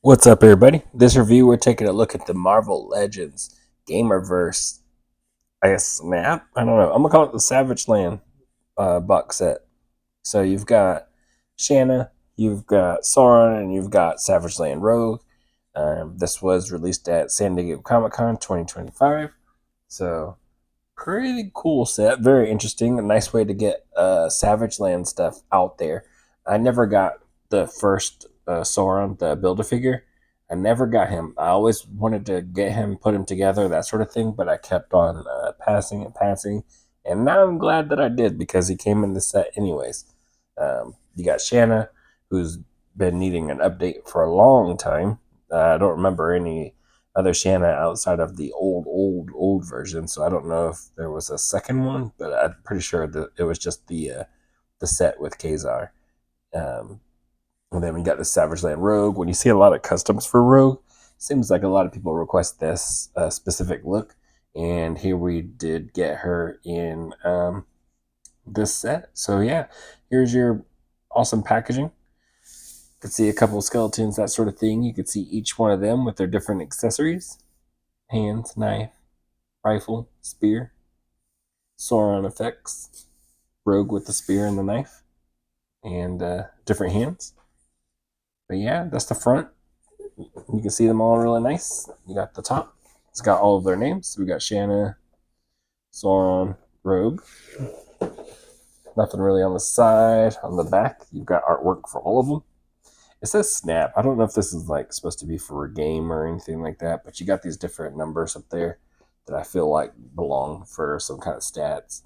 What's up, everybody? This review, we're taking a look at the Marvel Legends Gamerverse, I guess, snap? I don't know. I'm going to call it the Savage Land box set. So you've got Shanna, you've got Sauron, and you've got Savage Land Rogue. This was released at San Diego Comic-Con 2025. So pretty cool set. Very interesting. A nice way to get Savage Land stuff out there. I never got the first Sauron, the Build-A-Figure. I never got him. I always wanted to get him, put him together, that sort of thing, but I kept on passing and passing. And now I'm glad that I did because he came in the set anyways. You got Shanna, who's been needing an update for a long time. I don't remember any other Shanna outside of the old version, so I don't know if there was a second one, but I'm pretty sure that it was just the set with Kazar. And then we got the Savage Land Rogue. When you see a lot of customs for Rogue, seems like a lot of people request this specific look. And here we did get her in this set. So yeah, here's your awesome packaging. You can see a couple of skeletons, that sort of thing. You can see each one of them with their different accessories. Hands, knife, rifle, spear. Sauron effects. Rogue with the spear and the knife. And different hands. But yeah, that's the front. You can see them all really nice. You got the top. It's got all of their names. We got Shanna, Sauron, Rogue. Nothing really on the side. On the back, you've got artwork for all of them. It says Snap. I don't know if this is like supposed to be for a game or anything like that, but you got these different numbers up there that I feel like belong for some kind of stats.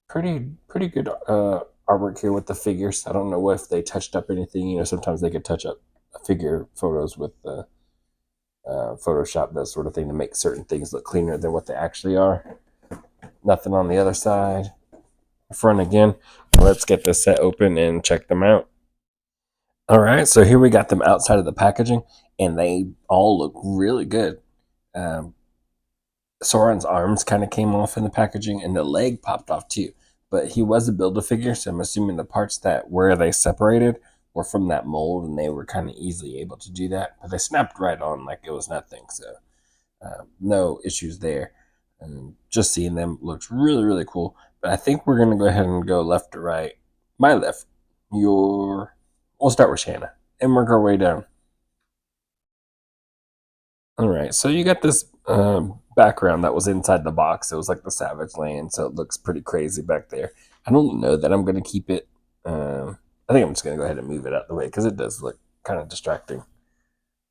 Pretty good artwork here with the figures. I don't know if they touched up anything. You know, sometimes they could touch up figure photos with the Photoshop, that sort of thing, to make certain things look cleaner than what they actually are. Nothing on the other side. Front again. Let's get this set open and check them out. All right, so here we got them outside of the packaging, and they all look really good. Sauron's arms kind of came off in the packaging, and the leg popped off too. But he was a Build-A-Figure, so I'm assuming the parts that where they separated were from that mold, and they were kind of easily able to do that. But they snapped right on like it was nothing, so no issues there. And just seeing them looks really, really cool. But I think we're going to go ahead and go left to right. My left, your... We'll start with Shanna, and work our way down. All right, so you got this background that was inside the box. It was like the Savage Land, so it looks pretty crazy back there. I don't know that I'm going to keep it. I think I'm just going to go ahead and move it out the way because it does look kind of distracting.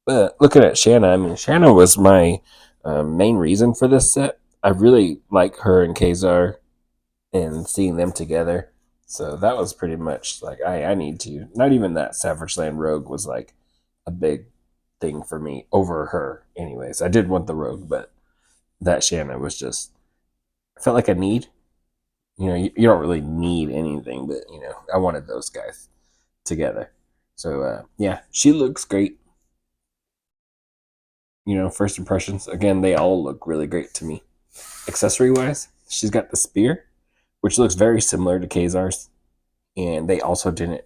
But looking at Shanna, I mean, Shanna was my main reason for this set. I really like her and Kazar and seeing them together. So that was pretty much like, I need to. Not even that Savage Land Rogue was like a big thing for me over her. Anyways, I did want the Rogue, but that Shanna was just, I felt like a need. You know, you don't really need anything, but, you know, I wanted those guys together. So, yeah, she looks great. You know, first impressions, again, they all look really great to me. Accessory wise, she's got the spear, which looks very similar to Kazar's, and they also didn't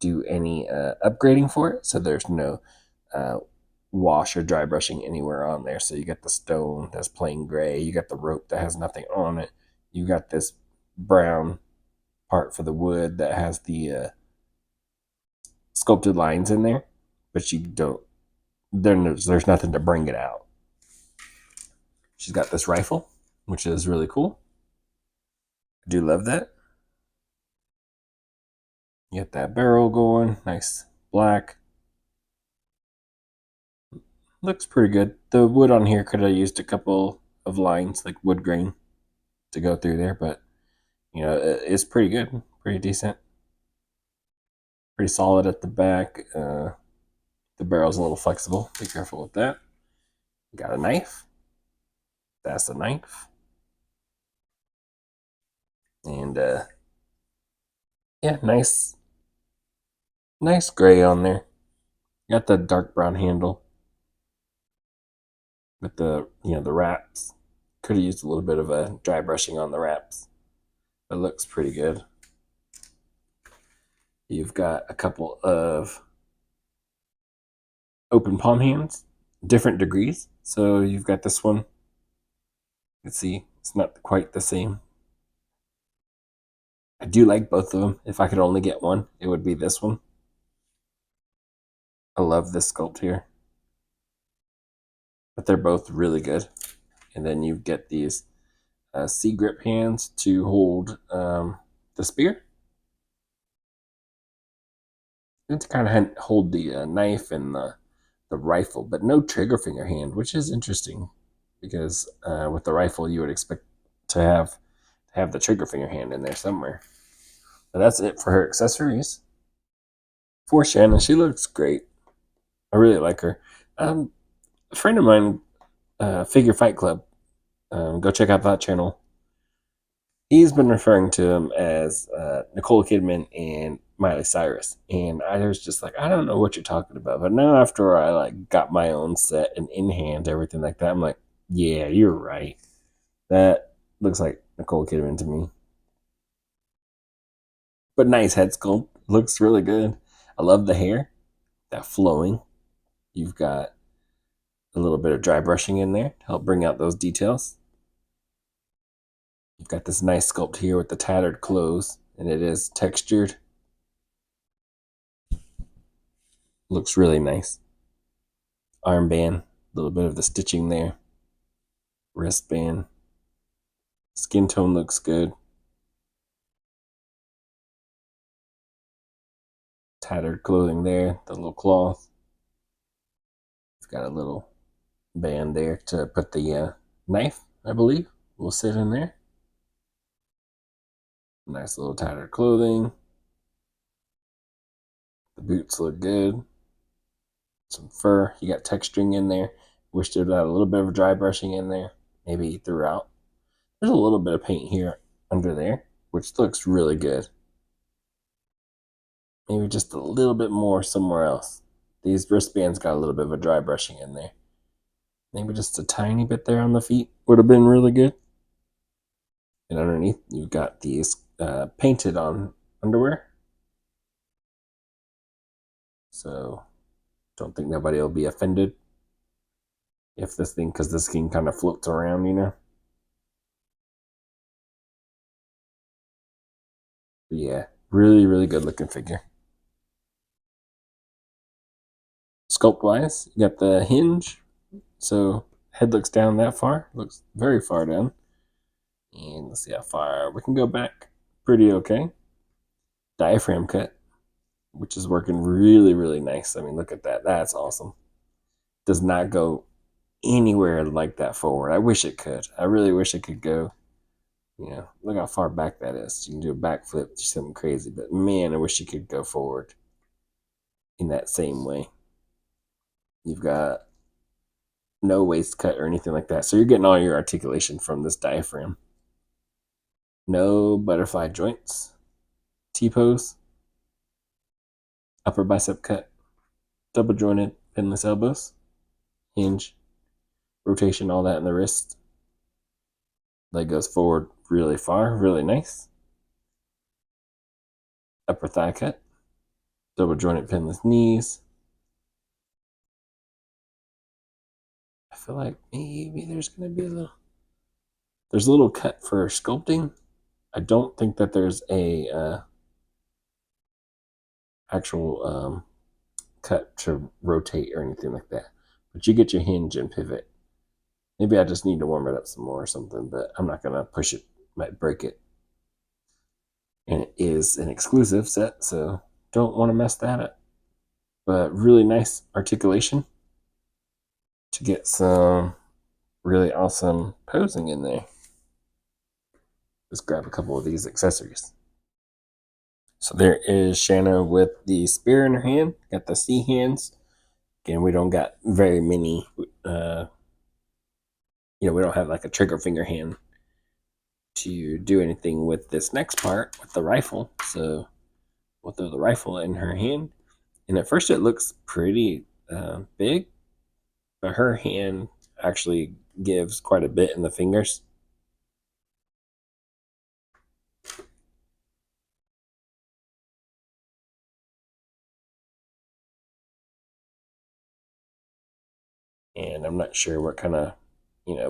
do any upgrading for it, so there's no wash or dry brushing anywhere on there. So you got the stone that's plain gray, you got the rope that has nothing on it, you got this brown part for the wood that has the sculpted lines in there, but you don't, there's nothing to bring it out. She's got this rifle, which is really cool. I do love that. You got that barrel going, nice black. Looks pretty good. The wood on here could have used a couple of lines, like wood grain, to go through there, but you know, it's pretty good, pretty decent, pretty solid at the back. The barrel's a little flexible. Be careful with that. Got a knife. That's a knife. And yeah, nice gray on there. Got the dark brown handle with the, you know, the wraps. Could have used a little bit of a dry brushing on the wraps. It looks pretty good. You've got a couple of open palm hands, different degrees. So you've got this one. Let's see, it's not quite the same. I do like both of them. If I could only get one, it would be this one. I love this sculpt here. But they're both really good. And then you get these C grip hands to hold the spear. And to kind of hold the knife and the rifle, but no trigger finger hand, which is interesting because with the rifle you would expect to have the trigger finger hand in there somewhere. But that's it for her accessories. For Shanna, she looks great. I really like her. A friend of mine, Figure Fight Club, go check out that channel. He's been referring to him as Nicole Kidman and Miley Cyrus, and I was just like, I don't know what you're talking about. But now after I like got my own set and in hand everything like that, I'm like, yeah, you're right. That looks like Nicole Kidman to me. But nice head sculpt, looks really good. I love the hair, that flowing. You've got a little bit of dry brushing in there to help bring out those details. You've got this nice sculpt here with the tattered clothes, and it is textured. Looks really nice. Armband, a little bit of the stitching there. Wristband. Skin tone looks good. Tattered clothing there, the little cloth. It's got a little band there to put the knife, I believe, will sit in there. Nice little tattered clothing. The boots look good. Some fur. You got texturing in there. Wish there'd have a little bit of dry brushing in there, maybe throughout. There's a little bit of paint here under there, which looks really good. Maybe just a little bit more somewhere else. These wristbands got a little bit of a dry brushing in there. Maybe just a tiny bit there on the feet would have been really good. And underneath, you've got these painted on underwear. So don't think nobody will be offended if this thing, because this thing kind of floats around, you know. But yeah, really, really good looking figure. Sculpt wise, you got the hinge. So head looks down that far, looks very far down. And let's see how far we can go back. Pretty okay. Diaphragm cut, which is working really, really nice. I mean, look at that. That's awesome. Does not go anywhere like that forward. I wish it could. I really wish it could go. You know, look how far back that is. You can do a backflip, something crazy. But man, I wish you could go forward in that same way. You've got no waist cut or anything like that. So you're getting all your articulation from this diaphragm. No butterfly joints. T-pose. Upper bicep cut. Double jointed pinless elbows. Hinge. Rotation, all that in the wrist. Leg goes forward really far. Really nice. Upper thigh cut. Double jointed pinless knees. I feel like maybe there's going to be there's a little cut for sculpting. I don't think that there's a actual cut to rotate or anything like that. But you get your hinge and pivot. Maybe I just need to warm it up some more or something, but I'm not going to push it. Might break it. And it is an exclusive set, so don't want to mess that up. But really nice articulation to get some really awesome posing in there. Let's grab a couple of these accessories. So there is Shanna with the spear in her hand. Got the C hands. Again, we don't got very many. We don't have like a trigger finger hand to do anything with this next part with the rifle. So we'll throw the rifle in her hand. And at first it looks pretty big, but her hand actually gives quite a bit in the fingers. And I'm not sure what kind of,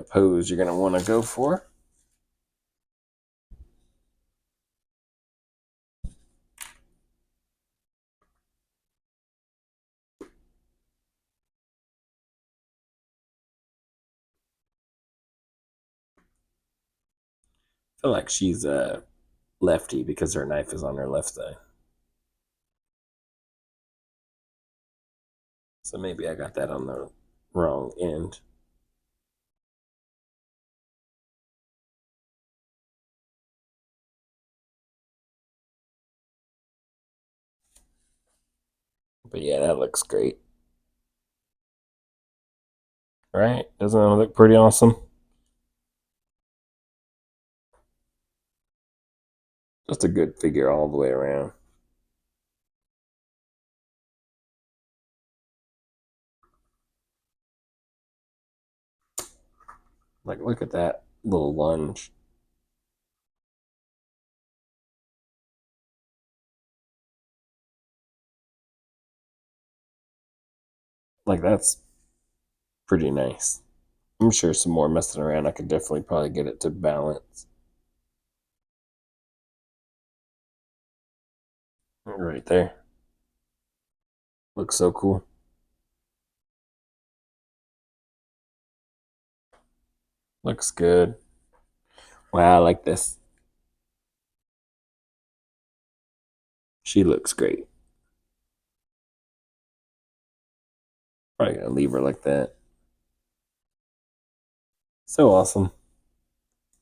pose you're going to want to go for. I feel like she's a lefty because her knife is on her left side. So maybe I got that on the wrong end. But yeah, that looks great. Right? Doesn't that look pretty awesome? Just a good figure all the way around. Like, look at that little lunge. Like, that's pretty nice. I'm sure some more messing around, I could definitely probably get it to balance. Right there. Looks so cool. Looks good. Wow, I like this. She looks great. Probably gonna leave her like that. So awesome.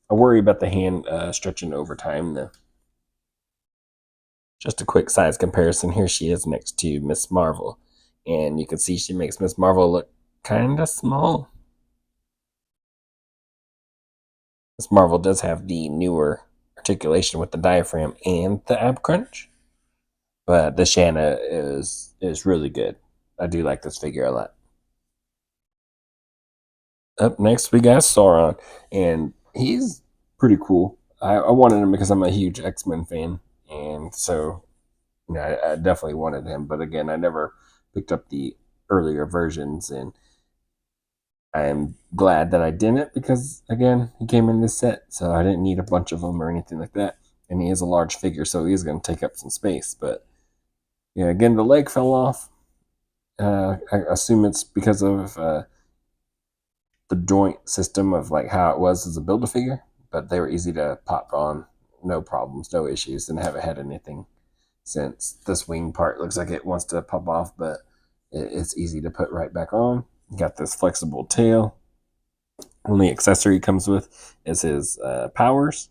I worry about the hand stretching over time, though. Just a quick size comparison. Here she is next to Miss Marvel. And you can see she makes Miss Marvel look kind of small. Miss Marvel does have the newer articulation with the diaphragm and the ab crunch. But the Shanna is really good. I do like this figure a lot. Up next, we got Sauron. And he's pretty cool. I wanted him because I'm a huge X-Men fan. And so I definitely wanted him, but again, I never picked up the earlier versions, and I'm glad that I didn't because again, he came in this set, so I didn't need a bunch of them or anything like that. And he is a large figure, so he's going to take up some space. But yeah, again, the leg fell off. I assume it's because of the joint system of like how it was as a build a figure, but they were easy to pop on, no problems, no issues, and haven't had anything since. This wing part looks like it wants to pop off, but it's easy to put right back on. You got this flexible tail. Only accessory comes with is his powers,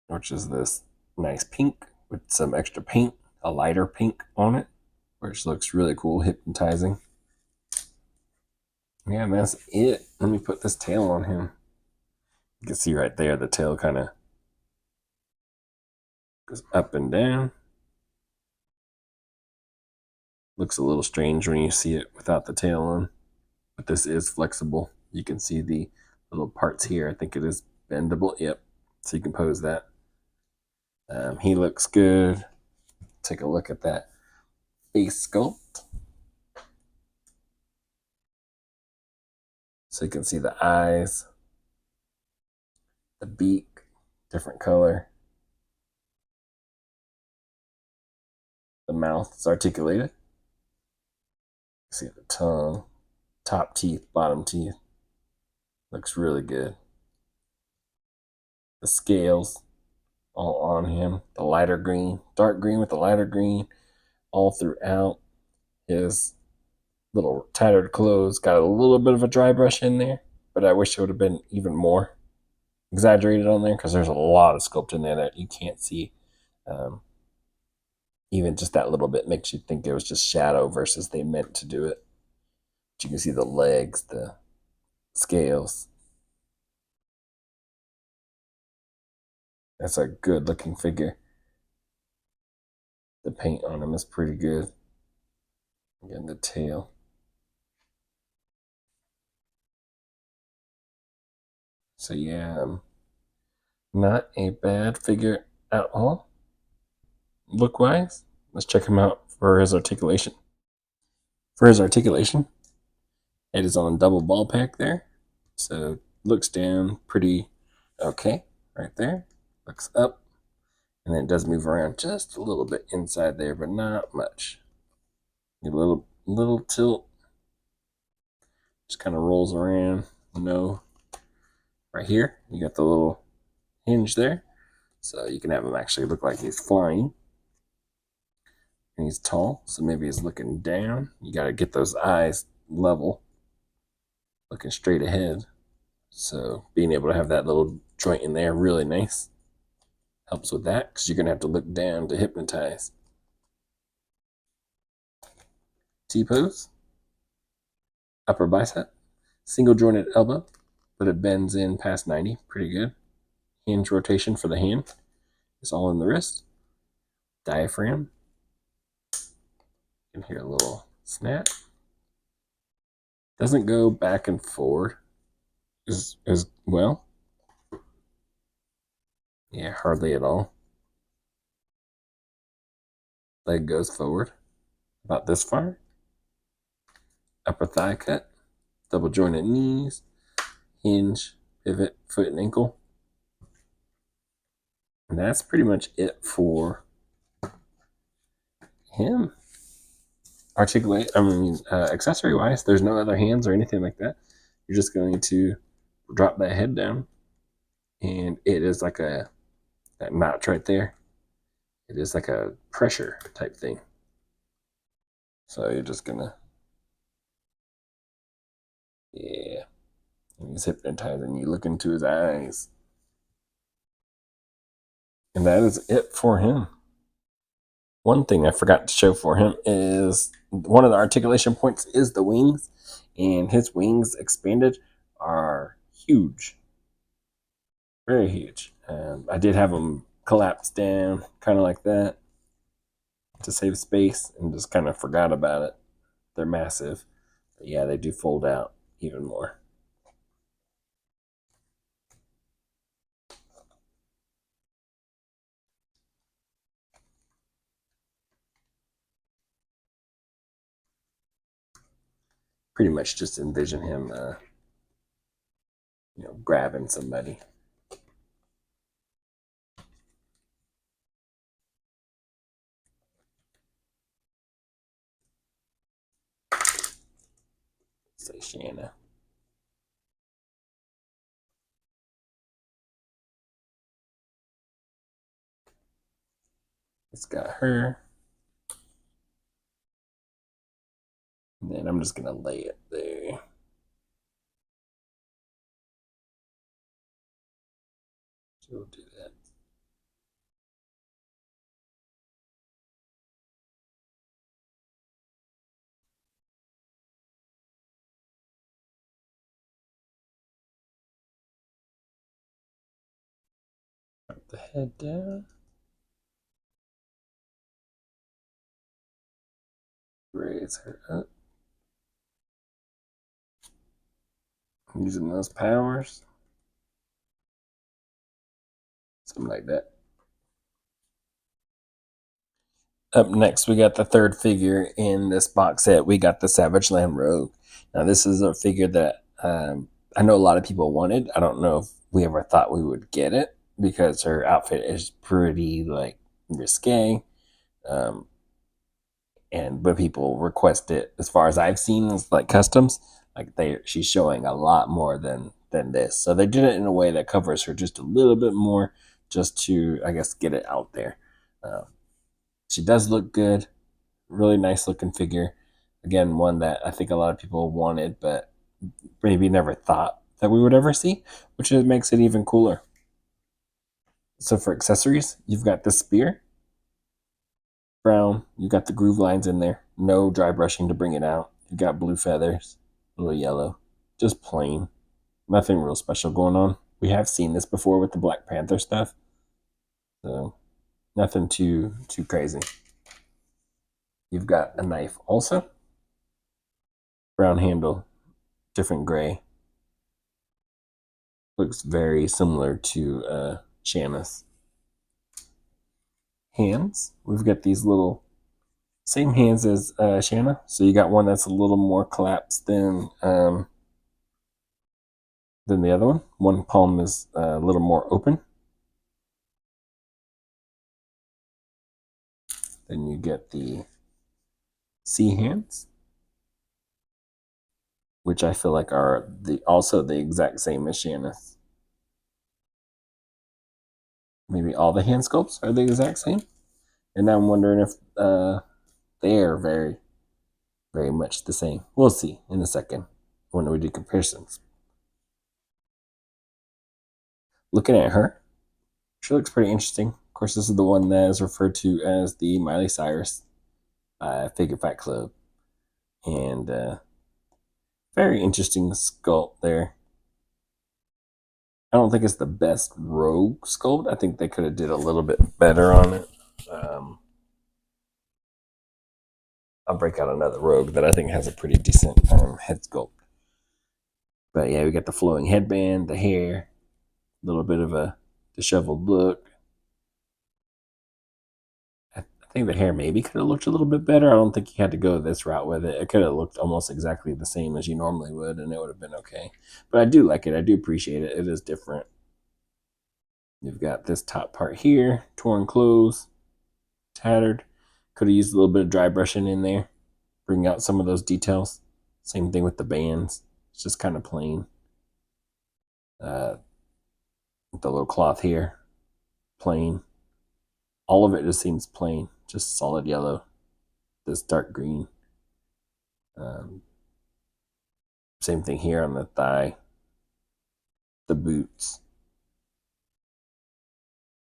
which is this nice pink with some extra paint, a lighter pink on it, which looks really cool, hypnotizing. Yeah, and that's it. Let me put this tail on him. You can see right there the tail kind of goes up and down. Looks a little strange when you see it without the tail on, but this is flexible. You can see the little parts here. I think it is bendable. Yep. So you can pose that. He looks good. Take a look at that face sculpt. So you can see the eyes, the beak, different color. The mouth is articulated. You see the tongue, top teeth, bottom teeth. Looks really good. The scales all on him. The lighter green, dark green with the lighter green all throughout his little tattered clothes. Got a little bit of a dry brush in there, but I wish it would have been even more exaggerated on there because there's a lot of sculpt in there that you can't see. Even just that little bit makes you think it was just shadow versus they meant to do it. But you can see the legs, the scales. That's a good looking figure. The paint on him is pretty good. Again, the tail. So yeah, not a bad figure at all. Look wise, let's check him out for his articulation. For his articulation, it is on double ball pack there. So looks down pretty okay right there. Looks up, and then it does move around just a little bit inside there, but not much. A little tilt. Just kind of rolls around. No. Right here, you got the little hinge there. So you can have him actually look like he's flying. And he's tall, so maybe he's looking down. You got to get those eyes level, looking straight ahead. So being able to have that little joint in there, really nice. Helps with that, because you're going to have to look down to hypnotize. T-pose. Upper bicep. Single jointed elbow, but it bends in past 90. Pretty good. Hinge rotation for the hand. It's all in the wrist. Diaphragm. You can hear a little snap. Doesn't go back and forward as well. Yeah, hardly at all. Leg goes forward about this far. Upper thigh cut. Double jointed knees. Hinge, pivot, foot and ankle. And that's pretty much it for him. Accessory wise, there's no other hands or anything like that. You're just going to drop that head down, and it is like that notch right there. It is like a pressure type thing. So you're just gonna, yeah. And he's hypnotizing you. Look into his eyes, and that is it for him. One thing I forgot to show for him is one of the articulation points is the wings, and his wings expanded are huge, very huge. I did have them collapse down, kind of like that, to save space, and just kind of forgot about it. They're massive, but yeah, they do fold out even more. Pretty much just envision him, grabbing somebody. Say Shanna. It's got her. And then I'm just gonna lay it there. So we'll do that. Drop the head down. Raise her up. Using those powers. Something like that. Up next, we got the third figure in this box set. We got the Savage Land Rogue. Now, this is a figure that I know a lot of people wanted. I don't know if we ever thought we would get it because her outfit is pretty risque. But people request it. As far as I've seen, it's like customs. She's showing a lot more than this. So they did it in a way that covers her just a little bit more, just to, I guess, get it out there. She does look good. Really nice looking figure. Again, one that I think a lot of people wanted, but maybe never thought that we would ever see, which makes it even cooler. So for accessories, you've got the spear. Brown. You got the groove lines in there. No dry brushing to bring it out. You got blue feathers. A little yellow. Just plain. Nothing real special going on. We have seen this before with the Black Panther stuff. So nothing too crazy. You've got a knife also. Brown handle. Different gray. Looks very similar to Shanna's. Hands. We've got these little Same hands as Shanna. So you got one that's a little more collapsed than the other one. One palm is a little more open. Then you get the C hands, which I feel like are also the exact same as Shanna's. Maybe all the hand sculpts are the exact same. And I'm wondering if they are very, very much the same. We'll see in a second when we do comparisons. Looking at her, she looks pretty interesting. Of course, this is the one that is referred to as the Miley Cyrus Figure Fight Club. And very interesting sculpt there. I don't think it's the best rogue sculpt. I think they could have did a little bit better on it. I'll break out another rogue that I think has a pretty decent head sculpt. But yeah, we got the flowing headband, the hair, a little bit of a disheveled look. I think the hair maybe could have looked a little bit better. I don't think you had to go this route with it. It could have looked almost exactly the same as you normally would, and it would have been okay. But I do like it. I do appreciate it. It is different. You've got this top part here, torn clothes, tattered. Could have used a little bit of dry brushing in there, bring out some of those details. Same thing with the bands. It's just kind of plain. The little cloth here, plain. All of it just seems plain, just solid yellow. This dark green. Same thing here on the thigh. The boots.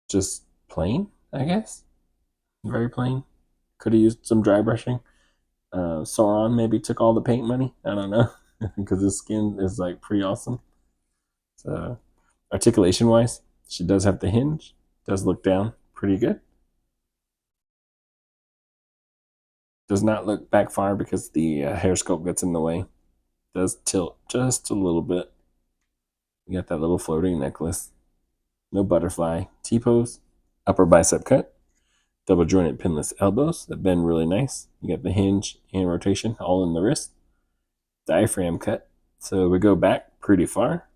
Just plain, I guess. Very plain. Could have used some dry brushing. Sauron maybe took all the paint money. I don't know. Because his skin is like pretty awesome. So articulation wise, she does have the hinge. Does look down pretty good. Does not look back far because the hair sculpt gets in the way. Does tilt just a little bit. You got that little floating necklace. No butterfly. T-pose. Upper bicep cut. Double jointed pinless elbows that bend really nice. You got the hinge and rotation all in the wrist. Diaphragm cut. So we go back pretty far.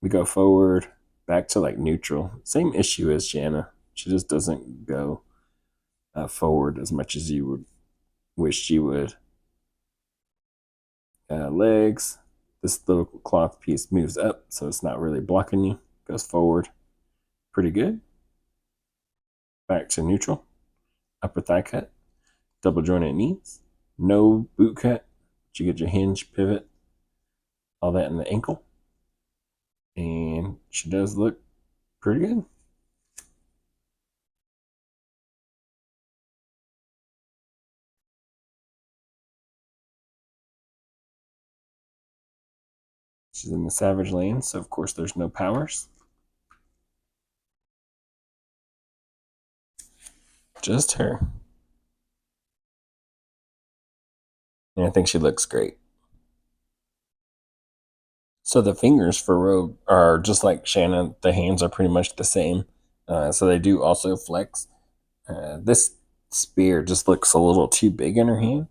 We go forward back to like neutral. Same issue as Shanna. She just doesn't go forward as much as you would wish she would. Legs. This little cloth piece moves up, so it's not really blocking you. Goes forward. Pretty good. Back to neutral. Upper thigh cut. Double jointed knees. No boot cut. But you get your hinge, pivot, all that in the ankle. And she does look pretty good. She's in the Savage lane, so of course there's no powers. Just her. And I think she looks great. So the fingers for Rogue are just like Shanna. The hands are pretty much the same. So they do also flex. This spear just looks a little too big in her hand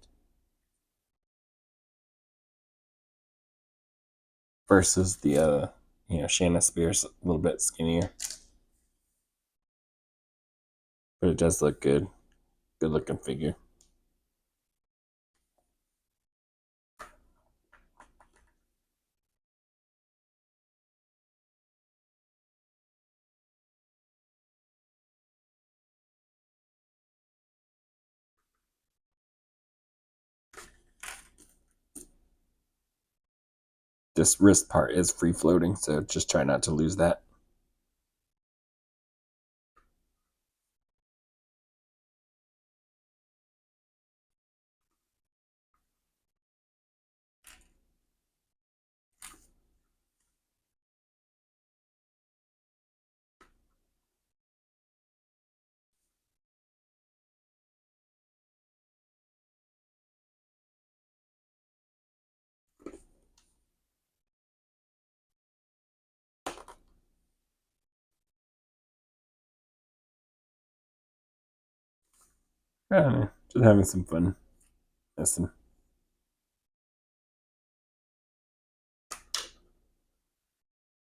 versus the Shanna spear's a little bit skinnier. But it does look good. Good looking figure. This wrist part is free floating, so just try not to lose that. Just having some fun. Listen.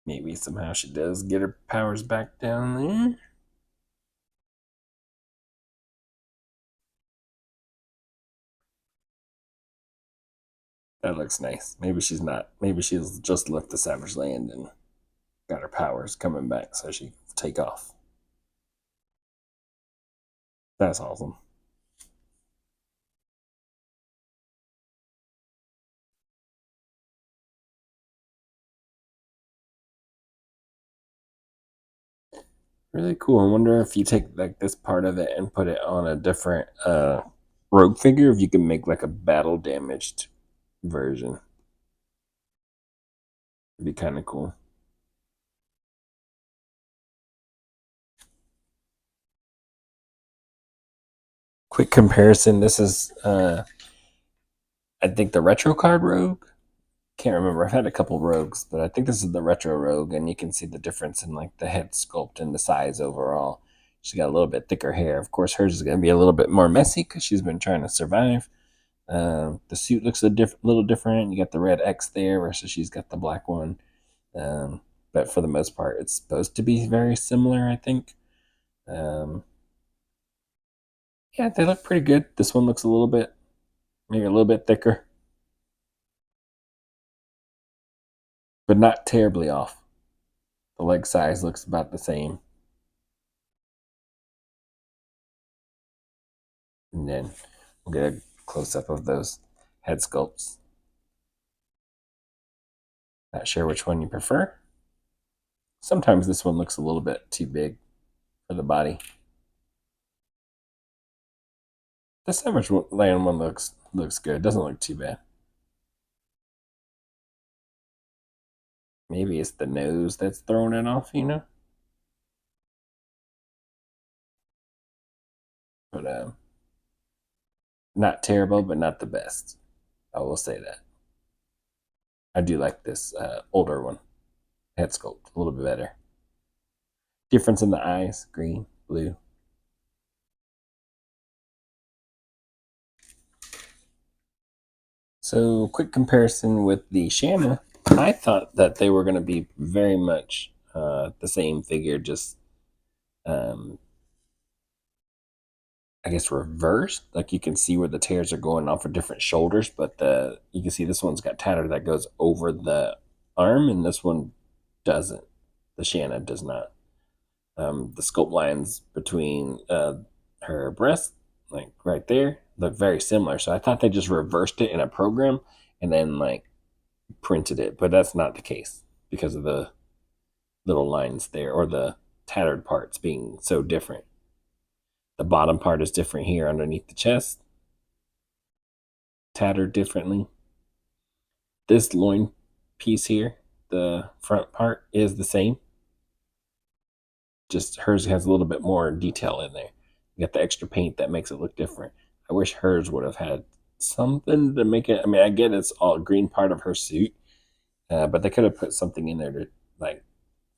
Maybe somehow she does get her powers back down there. That looks nice. Maybe she's not. Maybe she's just left the Savage Land and got her powers coming back so she can take off. That's awesome. Really cool. I wonder if you take like this part of it and put it on a different rogue figure, if you can make like a battle damaged version. It'd be kind of cool. Quick comparison. This is I think the retro card rogue. Can't remember. I've had a couple rogues, but I think this is the retro rogue, and you can see the difference in like the head sculpt and the size overall. She's got a little bit thicker hair. Of course, hers is going to be a little bit more messy because she's been trying to survive. The suit looks little different. You got the red X there versus she's got the black one. But for the most part, it's supposed to be very similar, I think. Um, yeah, they look pretty good. This one looks maybe a little bit thicker, but not terribly off. The leg size looks about the same. And then we'll get a close up of those head sculpts. Not sure which one you prefer. Sometimes this one looks a little bit too big for the body. The Savage Land one looks good. Doesn't look too bad. Maybe it's the nose that's throwing it off, you know? But not terrible, but not the best. I will say that. I do like this older one. Head sculpt, a little bit better. Difference in the eyes, green, blue. So, quick comparison with the Shanna. I thought that they were going to be very much the same figure, just I guess reversed. Like you can see where the tears are going off for different shoulders, but you can see this one's got tatter that goes over the arm, and this one doesn't. The Shanna does not. The sculpt lines between her breast, like right there, look very similar. So I thought they just reversed it in a program and then like printed it, but that's not the case because of the little lines there or the tattered parts being so different. The bottom part is different here underneath the chest, tattered differently. This loin piece here, the front part, is the same. Just hers has a little bit more detail in there. You got the extra paint that makes it look different. I wish hers would have had something to make it. I mean, I get it's all green part of her suit, but they could have put something in there to like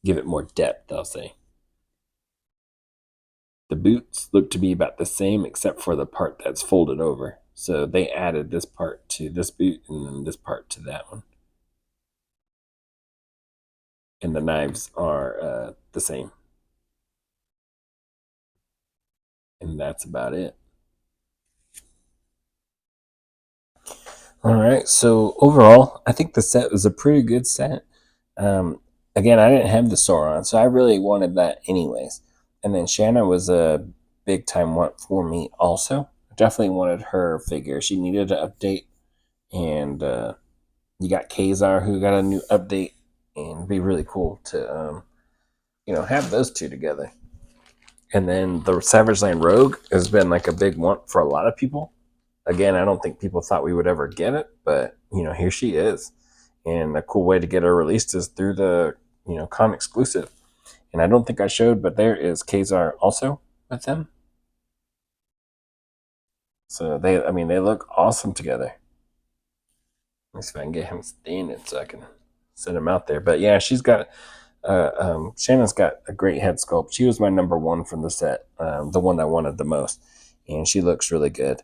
give it more depth. I'll say. The boots look to be about the same except for the part that's folded over. So they added this part to this boot and then this part to that one. And the knives are the same. And that's about it. All right. So overall, I think the set was a pretty good set. Again, I didn't have the Sauron, so I really wanted that anyways. And then Shanna was a big time want for me also. I definitely wanted her figure. She needed an update, and you got Kazar who got a new update, and it'd be really cool to have those two together. And then the Savage Land Rogue has been like a big want for a lot of people. Again, I don't think people thought we would ever get it, but here she is. And a cool way to get her released is through the con exclusive. And I don't think I showed, but there is Kazar also with them. So they look awesome together. Let me see if I can get him standing so I can set him out there. But yeah, Shanna's got a great head sculpt. She was my number one from the set, the one I wanted the most, and she looks really good.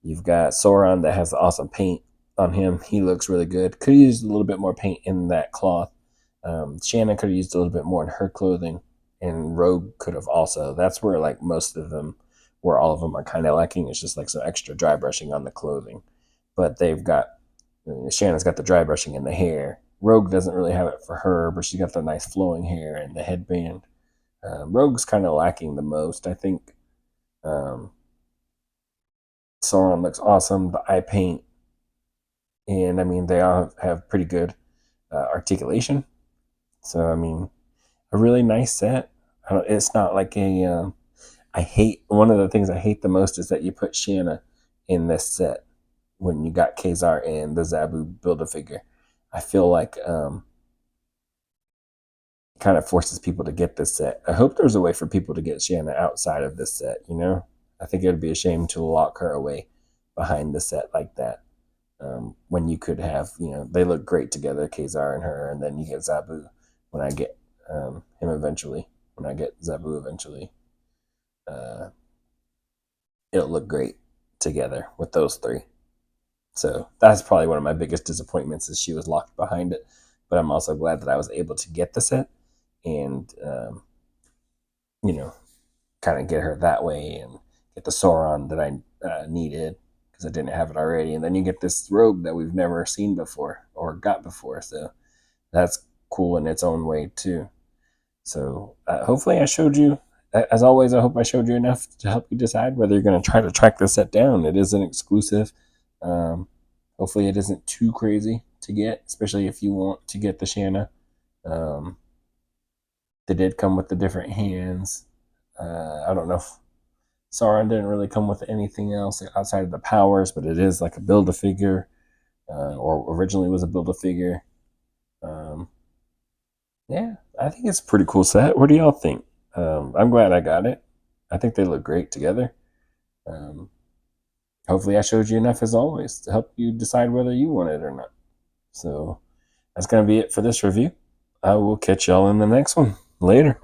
You've got Sauron that has awesome paint on him. He looks really good. Could have used a little bit more paint in that cloth. Shanna could have used a little bit more in her clothing, and Rogue could have also. That's where like most of them, where all of them are kind of lacking. It's just like some extra dry brushing on the clothing, but they've got Shanna's got the dry brushing in the hair. Rogue doesn't really have it for her, but she's got the nice flowing hair and the headband. Rogue's kind of lacking the most, I think. Um, Sauron looks awesome. The eye paint, and I mean, they all have pretty good articulation. So I mean, a really nice set. It's not like a. I hate one of the things I hate the most is that you put Shanna in this set when you got Kazar and the Zabu Build-A-Figure. I feel like kind of forces people to get this set. I hope there's a way for people to get Shanna outside of this set, you know? I think it would be a shame to lock her away behind the set like that. When you could have, they look great together, Kazar and her, and then you get Zabu when I get him eventually. When I get Zabu eventually, it'll look great together with those three. So that's probably one of my biggest disappointments is she was locked behind it. But I'm also glad that I was able to get the set and, kind of get her that way and get the Sauron that I needed because I didn't have it already. And then you get this rogue that we've never seen before or got before. So that's cool in its own way too. So hopefully I showed you, as always, I hope I showed you enough to help you decide whether you're going to try to track this set down. It is an exclusive. Hopefully it isn't too crazy to get, especially if you want to get the Shanna. They did come with the different hands. I don't know if Sauron didn't really come with anything else outside of the powers, but it is like a Build-A-Figure, or originally was a Build-A-Figure. Yeah, I think it's a pretty cool set. What do y'all think? I'm glad I got it. I think they look great together. Hopefully I showed you enough as always to help you decide whether you want it or not. So that's going to be it for this review. I will catch y'all in the next one. Later.